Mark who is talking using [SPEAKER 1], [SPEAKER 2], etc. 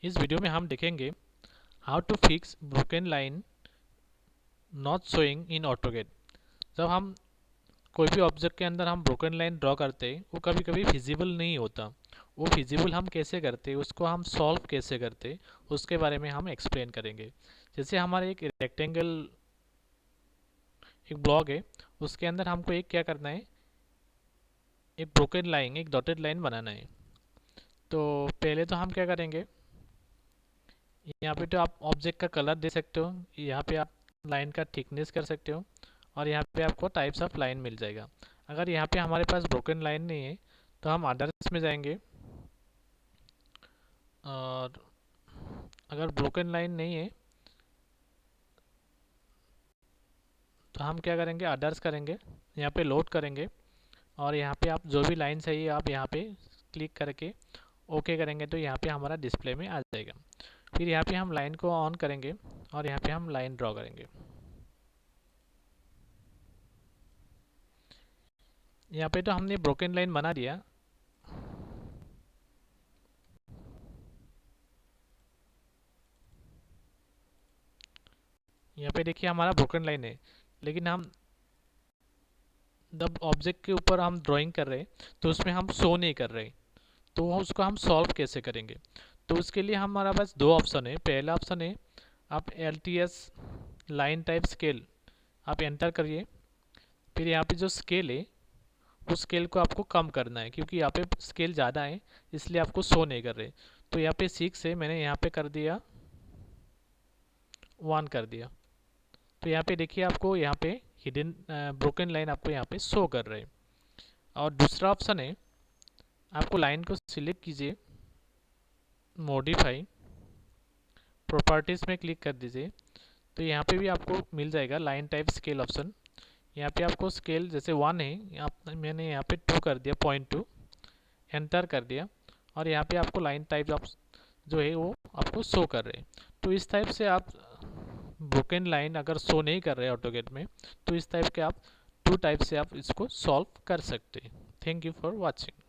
[SPEAKER 1] इस वीडियो में हम देखेंगे how to fix broken line not showing in AutoCAD. जब हम कोई भी ऑब्जेक्ट के अंदर हम ब्रोकन लाइन ड्रॉ करते हैं वो कभी कभी फिजिबल नहीं होता। वो फिजिबल हम कैसे करते उसको हम सॉल्व कैसे करते उसके बारे में हम एक्सप्लेन करेंगे। जैसे हमारे एक रेक्टेंगल एक ब्लॉक है, उसके अंदर हमको एक क्या करना है, एक ब्रोकन लाइन एक डॉटेड लाइन बनाना है। तो पहले तो हम क्या करेंगे, यहाँ पे तो आप ऑब्जेक्ट का कलर दे सकते हो, यहाँ पे आप लाइन का थिकनेस कर सकते हो और यहाँ पे आपको टाइप्स ऑफ लाइन मिल जाएगा। अगर यहाँ पे हमारे पास ब्रोकन लाइन नहीं है तो हम अदर्स में जाएंगे और अगर ब्रोकन लाइन नहीं है तो हम क्या करेंगे, अदर्स करेंगे, यहाँ पे लोड करेंगे और यहाँ पे आप जो भी लाइन चाहिए आप यहाँ पे क्लिक करके ओके करेंगे तो यहाँ पे हमारा डिस्प्ले में आ जाएगा। फिर यहाँ पे हम लाइन को ऑन करेंगे और यहाँ पे हम लाइन ड्रॉ करेंगे। यहाँ पे तो हमने ब्रोकन लाइन बना दिया। यहाँ पे देखिए हमारा ब्रोकन लाइन है, लेकिन हम जब ऑब्जेक्ट के ऊपर हम ड्राइंग कर रहे हैं तो उसमें हम शो नहीं कर रहे, तो उसको हम सॉल्व कैसे करेंगे। तो उसके लिए हमारा पास दो ऑप्शन है। पहला ऑप्शन है आप L T S line type scale आप एंटर करिए। फिर यहाँ पे जो स्केल है उस स्केल को आपको कम करना है, क्योंकि यहाँ पे स्केल ज़्यादा है इसलिए आपको शो नहीं कर रहे। तो यहाँ पे 6 है, मैंने यहाँ पे कर दिया 1 कर दिया। तो यहाँ पे देखिए आपको यहाँ पे हिडन ब्रोकन लाइन आपको यहाँ पे शो कर रहे हैं। और दूसरा ऑप्शन है, आपको लाइन को सिलेक्ट कीजिए, मॉडिफाई, प्रॉपर्टीज़ में क्लिक कर दीजिए। तो यहाँ पे भी आपको मिल जाएगा लाइन टाइप स्केल ऑप्शन। यहाँ पे आपको स्केल जैसे 1 है, मैंने यहाँ पे 2 कर दिया, 0.2 एंटर कर दिया और यहाँ पे आपको लाइन टाइप जो है वो आपको शो कर रहे हैं। तो इस टाइप से आप ब्रोकन लाइन अगर शो नहीं कर रहे ऑटोकैड में तो इस टाइप के आप 2 टाइप से आप इसको सॉल्व कर सकते हैं। Thank you for watching.